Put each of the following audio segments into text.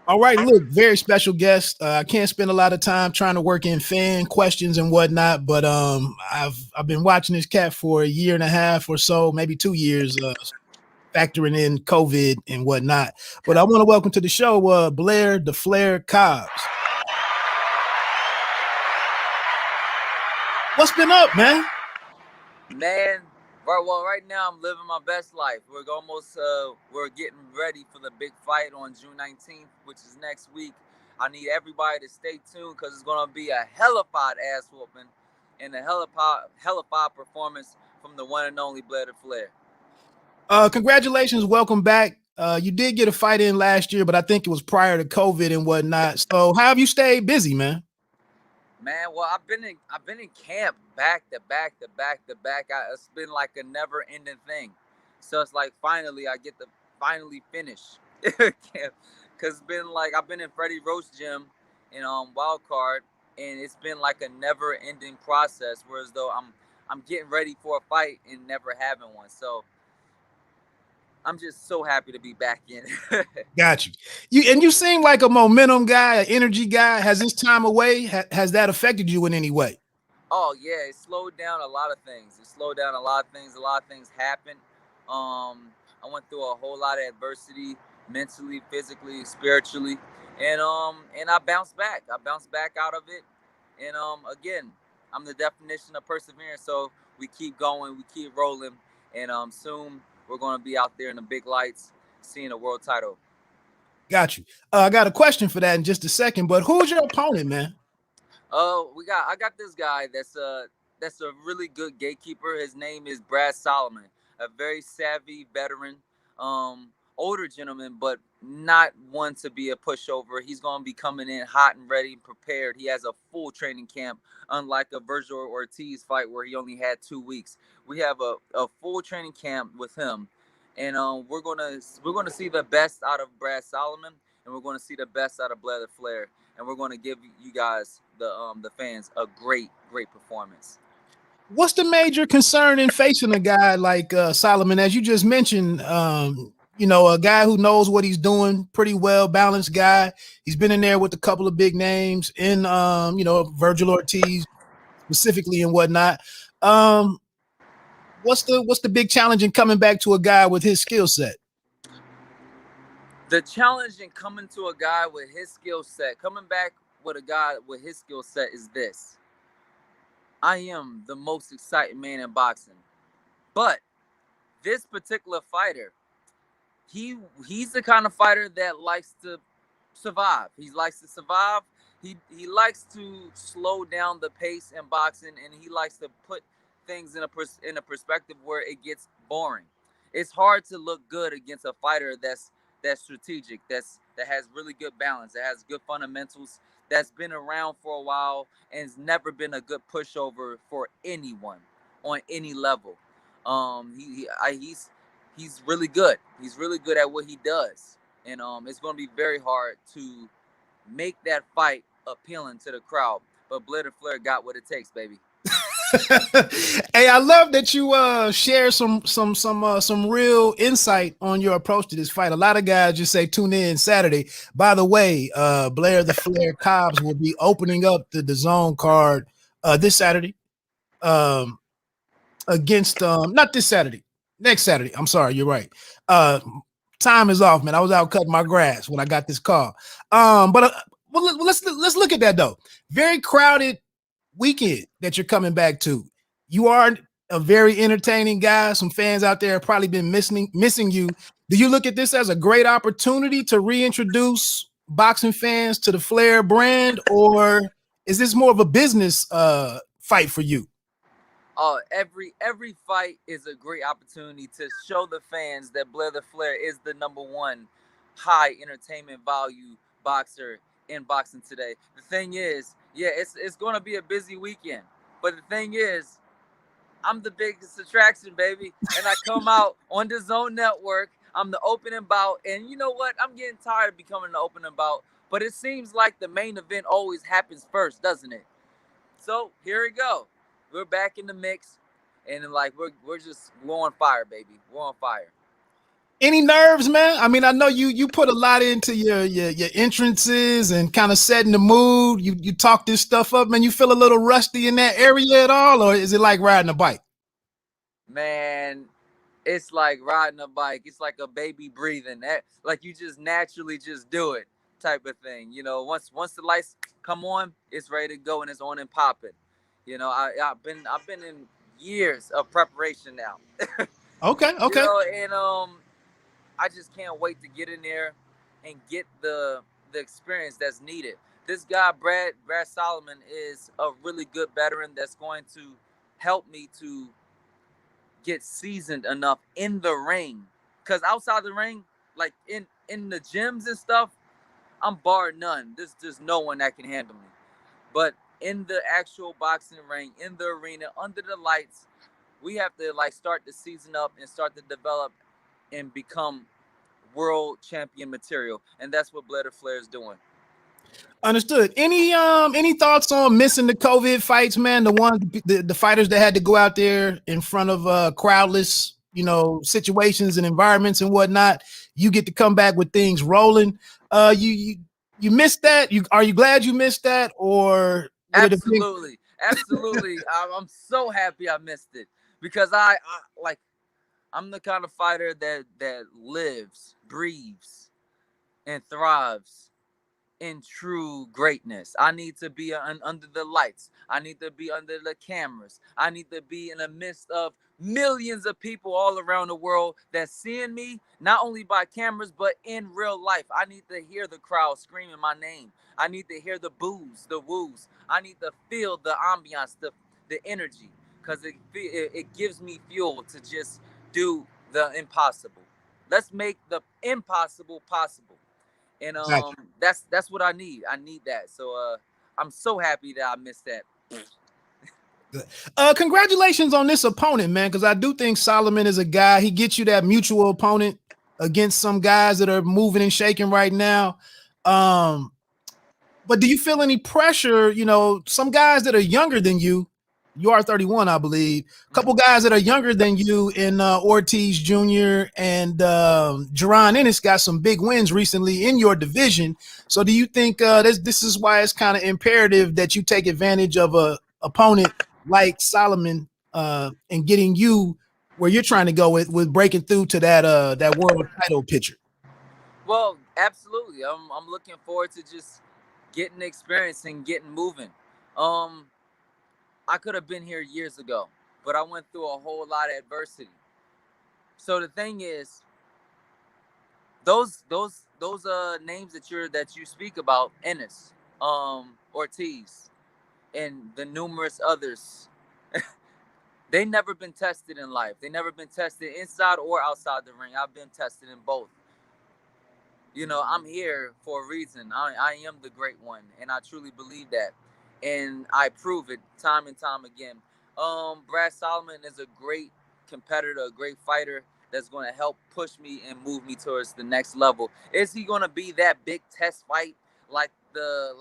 All right, look, very special guest. I can't spend a lot of time trying to work in fan questions and whatnot, but I've been watching this cat for a year and a half or so, maybe 2 years, factoring in COVID and whatnot. But I want to welcome to the show Blair the Flair Cobbs. What's been up, man? Man, right now I'm living my best life. We're getting ready for the big fight on June 19th, which is next week. I need everybody to stay tuned because it's gonna be a hellified ass whooping and a hellified performance from the one and only Blair the Flair. Congratulations, welcome back. You did get a fight in last year, but I think it was prior to COVID and whatnot. So how have you stayed busy, man? Man, well, I've been in camp back to back. It's been like a never ending thing. So it's like finally I get to finally finish camp, cause it's been like I've been in Freddie Roach gym in Wild Card, and it's been like a never ending process. Whereas though I'm getting ready for a fight and never having one. So I'm just so happy to be back in. Got you. You seem like a momentum guy, an energy guy. Has this time away has that affected you in any way? Oh yeah, it slowed down a lot of things. A lot of things happened. I went through a whole lot of adversity, mentally, physically, spiritually, and I bounced back. I bounced back out of it, and again, I'm the definition of perseverance. So we keep going, we keep rolling, and soon we're going to be out there in the big lights, seeing a world title. Got you. I got a question for that in just a second. But who's your opponent, man? I got this guy that's a really good gatekeeper. His name is Brad Solomon, a very savvy veteran, older gentleman, but not one to be a pushover. He's gonna be coming in hot and ready and prepared. He has a full training camp, unlike a Virgil Ortiz fight where he only had 2 weeks. We have a full training camp with him, and we're gonna see the best out of Brad Solomon, and we're gonna see the best out of Blair the Flair, and we're gonna give you guys the fans a great performance. What's the major concern in facing a guy like Solomon, as you just mentioned? A guy who knows what he's doing, pretty well balanced guy. He's been in there with a couple of big names in, Virgil Ortiz specifically and whatnot. What's the big challenge in coming back to a guy with his skill set? The challenge in coming to a guy with his skill set, coming back with a guy with his skill set is this. I am the most exciting man in boxing. But this particular fighter, he's the kind of fighter that likes to survive. He likes to survive. He likes to slow down the pace in boxing, and he likes to put things in a perspective where it gets boring. It's hard to look good against a fighter that's strategic, that has really good balance, that has good fundamentals, that's been around for a while, and has never been a good pushover for anyone on any level. He's really good. He's really good at what he does, and it's going to be very hard to make that fight appealing to the crowd. But Blair the Flair got what it takes, baby. Hey, I love that you share some real insight on your approach to this fight. A lot of guys just say tune in Saturday. By the way, Blair the Flair Cobbs will be opening up the DAZN card this Saturday against not this Saturday, next Saturday. I'm sorry, you're right. Time is off, man. I was out cutting my grass when I got this call. But let's look at that though. Very crowded weekend that you're coming back to. You are a very entertaining guy. Some fans out there have probably been missing you. Do you look at this as a great opportunity to reintroduce boxing fans to the Flair brand, or is this more of a business fight for you? Every fight is a great opportunity to show the fans that Blair the Flair is the number one high entertainment value boxer in boxing today. The thing is, yeah, it's going to be a busy weekend, but the thing is, I'm the biggest attraction, baby, and I come out on the DAZN network. I'm the opening bout, and you know what? I'm getting tired of becoming the opening bout, but it seems like the main event always happens first, doesn't it? So here we go. We're back in the mix, and like we're on fire, baby. We're on fire. Any nerves, man? I mean, I know you put a lot into your entrances and kind of setting the mood. You talk this stuff up, man. You feel a little rusty in that area at all, or is it like riding a bike? Man, it's like riding a bike. It's like a baby breathing. That like you just naturally just do it type of thing. You know, once the lights come on, it's ready to go and it's on and popping. You know, I've been in years of preparation now. Okay, You okay. know, and I just can't wait to get in there and get the experience that's needed. This guy Brad Solomon is a really good veteran that's going to help me to get seasoned enough in the ring. Cause outside the ring, like in the gyms and stuff, I'm bar none. There's just no one that can handle me. But in the actual boxing ring, in the arena, under the lights, we have to like start to season up and start to develop and become world champion material. And that's what Flair is doing. Understood. Any thoughts on missing the COVID fights, man? The fighters that had to go out there in front of crowdless, situations and environments and whatnot. You get to come back with things rolling. You missed that. Are you glad you missed that, or would it have been? Absolutely. I'm so happy I missed it because I like I'm the kind of fighter that lives, breathes, and thrives in true greatness. I need to be under the lights. I need to be under the cameras. I need to be in the midst of millions of people all around the world that's seeing me, not only by cameras, but in real life. I need to hear the crowd screaming my name. I need to hear the boos, the woos. I need to feel the ambiance, the energy, because it gives me fuel to just do the impossible. Let's make the impossible possible. And Exactly. that's what I need. I need that. So I'm so happy that I missed that. Congratulations on this opponent, man, because I do think Solomon is a guy. He gets you that mutual opponent against some guys that are moving and shaking right now. But do you feel any pressure? Some guys that are younger than you. You are 31, I believe. A couple guys that are younger than you in Ortiz Jr. and Jerron Ennis got some big wins recently in your division. So do you think this is why it's kind of imperative that you take advantage of a opponent like Solomon and getting you where you're trying to go with breaking through to that world title picture? Well, absolutely. I'm looking forward to just getting experience and getting moving. Um, I could have been here years ago, but I went through a whole lot of adversity. So the thing is, those names that you speak about, Ennis, Ortiz, and the numerous others, they never been tested in life. They never been tested inside or outside the ring. I've been tested in both. I'm here for a reason. I am the great one, and I truly believe that, and I prove it time and time again. Brad Solomon is a great competitor, a great fighter that's going to help push me and move me towards the next level. Is he going to be that big test fight like the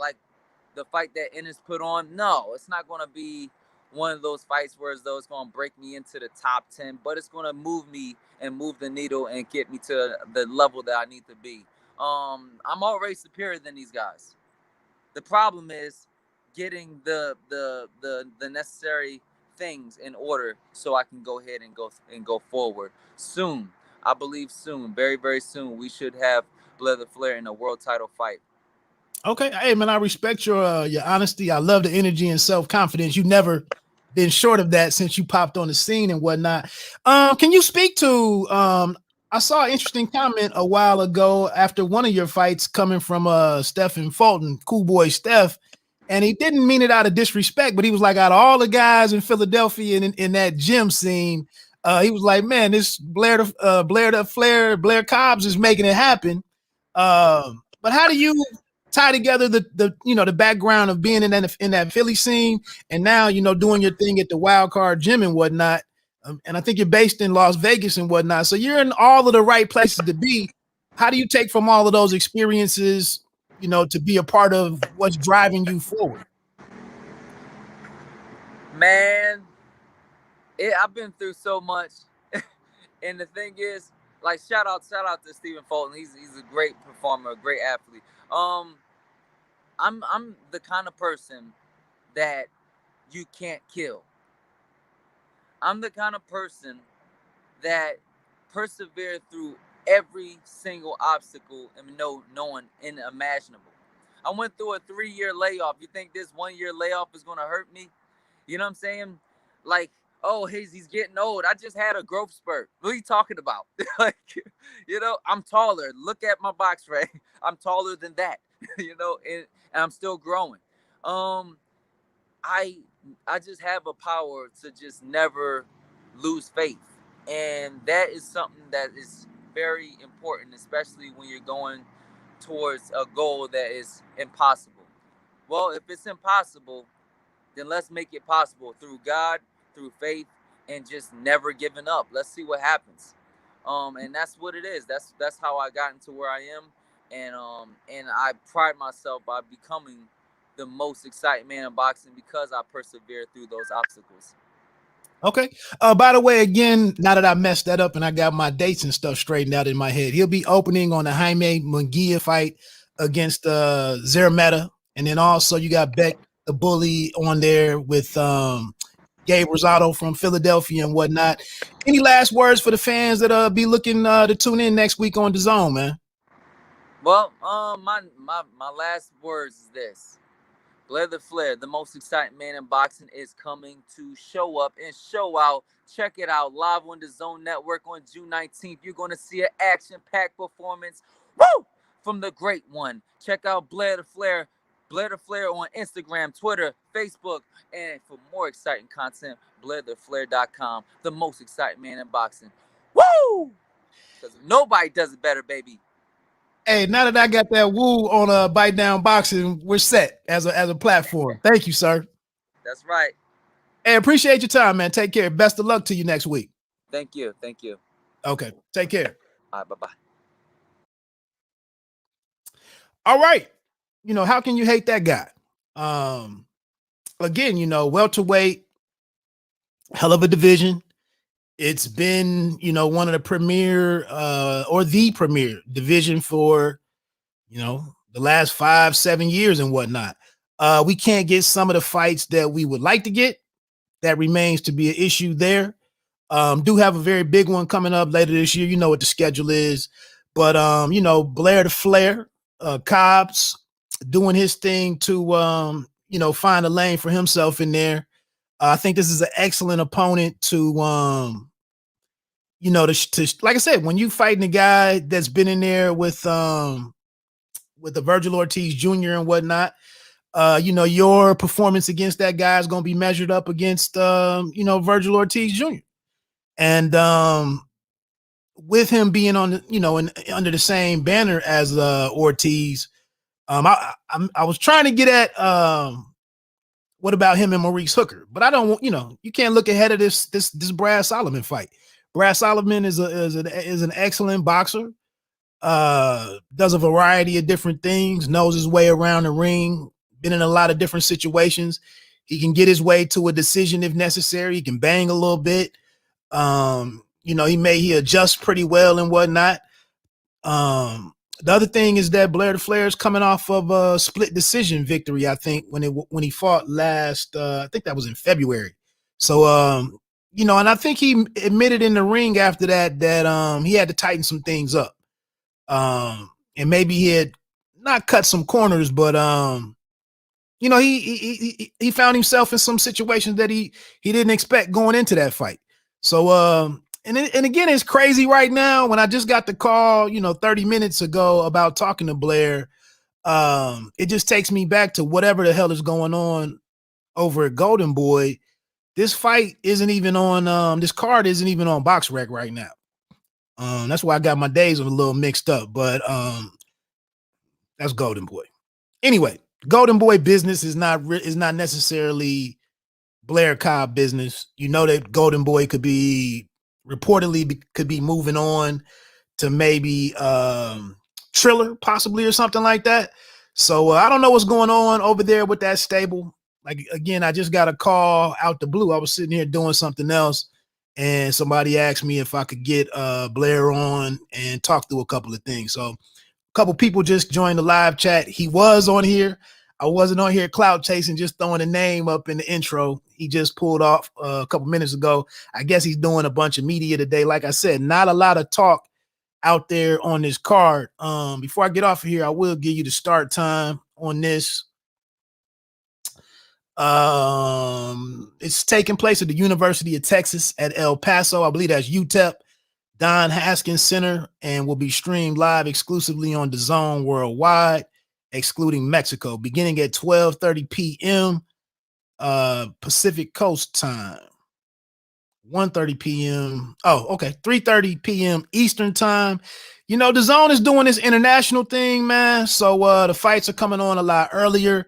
fight that Ennis put on? No, it's not going to be one of those fights where it's going to break me into the top 10, but it's going to move me and move the needle and get me to the level that I need to be. I'm already superior than these guys. The problem is getting the necessary things in order so I can go ahead and go forward soon. I believe soon, very very soon, we should have Flair in a world title fight. Okay, hey man, I respect your honesty. I love the energy and self confidence. You've never been short of that since you popped on the scene and whatnot. Can you speak to? I saw an interesting comment a while ago after one of your fights coming from Stephen Fulton, Cool Boy Steph, and he didn't mean it out of disrespect, but he was like, out of all the guys in Philadelphia in that gym scene, he was like, man, this Blair Flair, Blair Cobbs is making it happen. But how do you tie together the background of being in that Philly scene and now doing your thing at the Wild Card Gym and whatnot, and I think you're based in Las Vegas and whatnot, so you're in all of the right places to be. How do you take from all of those experiences, to be a part of what's driving you forward? Man, I've been through so much. And the thing is, like shout out to Stephen Fulton. He's a great performer, a great athlete. I'm the kind of person that you can't kill. I'm the kind of person that persevere through every single obstacle and knowing unimaginable. I went through a 3-year layoff. You think this 1-year layoff is gonna hurt me? You know what I'm saying? Like, oh, he's getting old. I just had a growth spurt. What are you talking about? Like, you know, I'm taller. Look at my box frame. I'm taller than that. You know, and I'm still growing. I just have a power to just never lose faith. And that is something that is very important, especially when you're going towards a goal that is impossible. Well, if it's impossible, then let's make it possible through God, through faith, and just never giving up. Let's see what happens. And that's what it is. That's how I got into where I am. And I pride myself by becoming the most exciting man in boxing because I persevered through those obstacles. Okay. By the way, again, now that I messed that up and I got my dates and stuff straightened out in my head, he'll be opening on the Jaime Munguia fight against Szeremeta. And then also you got Beck the Bully on there with Gabe Rosado from Philadelphia and whatnot. Any last words for the fans that be looking to tune in next week on DAZN, man? Well, my last words is this. Blair the Flair, the most exciting man in boxing, is coming to show up and show out. Check it out live on the DAZN Network on June 19th. You're going to see an action-packed performance, woo, from the great one. Check out Blair the Flair on Instagram, Twitter, Facebook, and for more exciting content, BlairTheFlair.com. The most exciting man in boxing. Woo! Because nobody does it better, baby. Hey, now that I got that woo on Bite Down Boxing, we're set as a platform. Thank you, sir. That's right. Hey, appreciate your time, man. Take care. Best of luck to you next week. Thank you. Okay, take care. All right, bye-bye. All right. You know, how can you hate that guy? Again, you know, welterweight, hell of a division. It's been, you know, one of the premier or the premier division for, you know, the last 5-7 years and whatnot. We can't get some of the fights that we would like to get. That remains to be an issue there. Do have a very big one coming up later this year. You know what the schedule is. But, you know, Blair the Flair, Cobbs doing his thing to, you know, find a lane for himself in there. I think this is an excellent opponent to, you know, to like I said, when you fighting a guy that's been in there with the Virgil Ortiz Jr. and whatnot, you know, your performance against that guy is going to be measured up against, you know, Virgil Ortiz Jr. And with him being on, you know, under the same banner as Ortiz, I was trying to get at what about him and Maurice Hooker, but I don't, you know, you can't look ahead of this Brad Solomon fight. Brad Solomon is an excellent boxer. Does a variety of different things, knows his way around the ring, been in a lot of different situations. He can get his way to a decision if necessary. He can bang a little bit. You know, he adjusts pretty well and whatnot. The other thing is that Blair the Flair is coming off of a split decision victory, I think, when he fought last, I think that was in February. So, you know, and I think he admitted in the ring after that he had to tighten some things up. And maybe he had not cut some corners, but you know, he found himself in some situations that he didn't expect going into that fight. So and again, it's crazy right now. When I just got the call, you know, 30 minutes ago about talking to Blair, it just takes me back to whatever the hell is going on over at Golden Boy. This fight isn't even on this card isn't even on BoxRec right now. That's why I got my days a little mixed up, but that's Golden Boy. Anyway, Golden Boy business is not necessarily Blair Cobb business. You know that Golden Boy could be moving on to maybe Triller possibly or something like that. So I don't know what's going on over there with that stable. Like, again, I just got a call out the blue. I was sitting here doing something else, and somebody asked me if I could get Blair on and talk through a couple of things. So a couple people just joined the live chat. He was on here. I wasn't on here clout chasing, just throwing a name up in the intro. He just pulled off a couple minutes ago. I guess he's doing a bunch of media today. Like I said, not a lot of talk out there on this card. Before I get off of here, I will give you the start time on this. It's taking place at the University of Texas at El Paso. I believe that's UTEP, Don Haskins Center, and will be streamed live exclusively on DAZN worldwide, excluding Mexico, beginning at 12:30 p.m. Pacific Coast time. 1:30 p.m. Oh, okay. 3:30 p.m. Eastern time. You know, DAZN is doing this international thing, man. So the fights are coming on a lot earlier.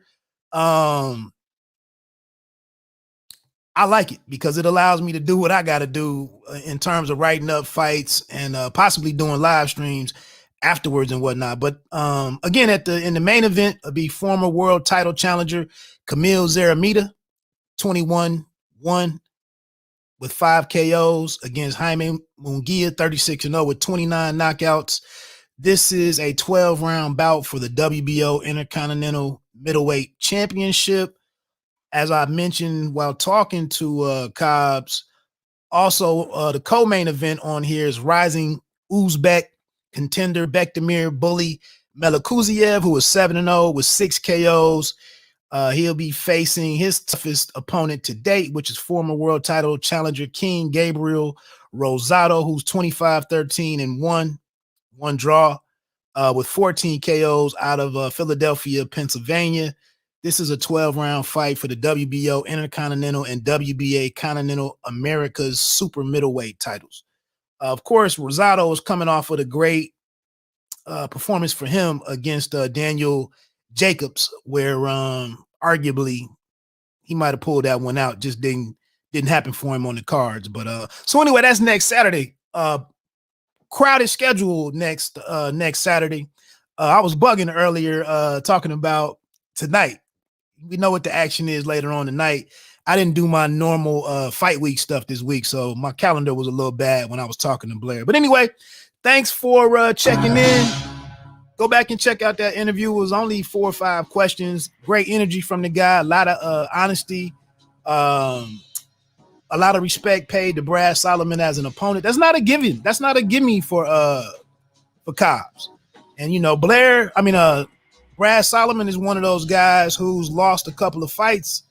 I like it because it allows me to do what I got to do in terms of writing up fights and possibly doing live streams afterwards and whatnot. But again, in the main event, it'll be former world title challenger Camille Szeremeta, 21-1 with 5 KOs against Jaime Munguia, 36-0 with 29 knockouts. This is a 12-round bout for the WBO Intercontinental Middleweight Championship. As I mentioned while talking to Cobbs, also the co-main event on here is rising Uzbek contender Bektemir Bully Melikuziev, who is 7-0 with 6 KOs. He'll be facing his toughest opponent to date, which is former world title challenger King Gabriel Rosado, who's 25-13 and one draw with 14 KOs out of Philadelphia, Pennsylvania. This is a 12-round fight for the WBO Intercontinental and WBA Continental America's super middleweight titles. Of course, Rosado is coming off of a great performance for him against Daniel Jacobs, where arguably he might have pulled that one out. Just didn't happen for him on the cards. But so anyway, that's next Saturday. Crowded schedule next Saturday. I was bugging earlier talking about tonight. We know what the action is later on tonight. I didn't do my normal fight week stuff this week, so my calendar was a little bad when I was talking to Blair. But anyway, thanks for checking in. Go back and check out that interview. It was only 4 or 5 questions. Great energy from the guy. A lot of honesty. A lot of respect paid to Brad Solomon as an opponent. That's not a given. That's not a gimme for Cobbs. And you know, Brad Solomon is one of those guys who's lost a couple of fights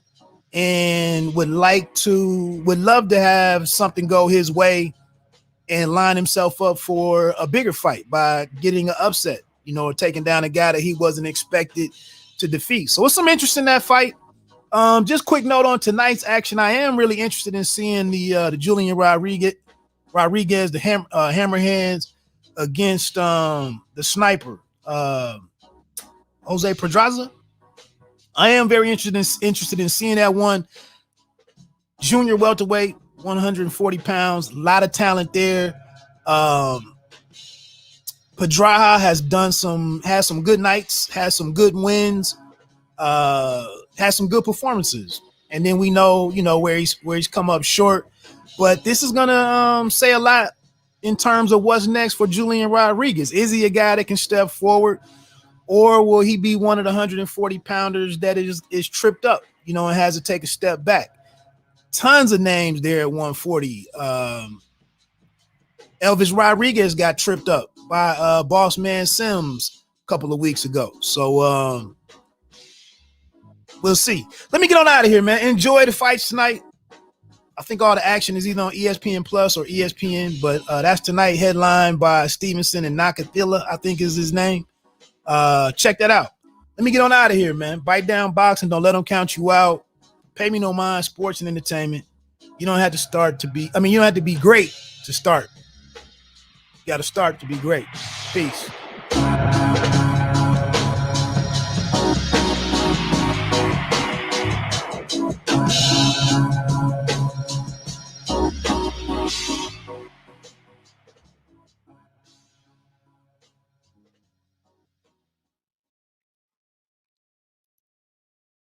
and would love to have something go his way and line himself up for a bigger fight by getting an upset, you know, or taking down a guy that he wasn't expected to defeat. So it's some interest in that fight. Just quick note on tonight's action. I am really interested in seeing the Julian Rodriguez, the Hammerhands against the Sniper, Jose Pedraza. I am very interested in seeing that one. Junior welterweight, 140 pounds, a lot of talent there. Pedraza has some good nights, has some good wins, has some good performances, and then we know where he's come up short. But this is gonna say a lot in terms of what's next for Julian Rodriguez. Is he a guy that can step forward? Or will he be one of the 140 pounders that is tripped up, and has to take a step back? Tons of names there at 140. Elvis Rodriguez got tripped up by Boss Man Sims a couple of weeks ago. So we'll see. Let me get on out of here, man. Enjoy the fights tonight. I think all the action is either on ESPN Plus or ESPN, but that's tonight, headlined by Stevenson and Nakathila, I think is his name. Check that out. Let me get on out of here, man. Bite down boxing. Don't let them count you out. Pay me no mind. Sports and entertainment. You don't have to be great to start. You got to start to be great. Peace.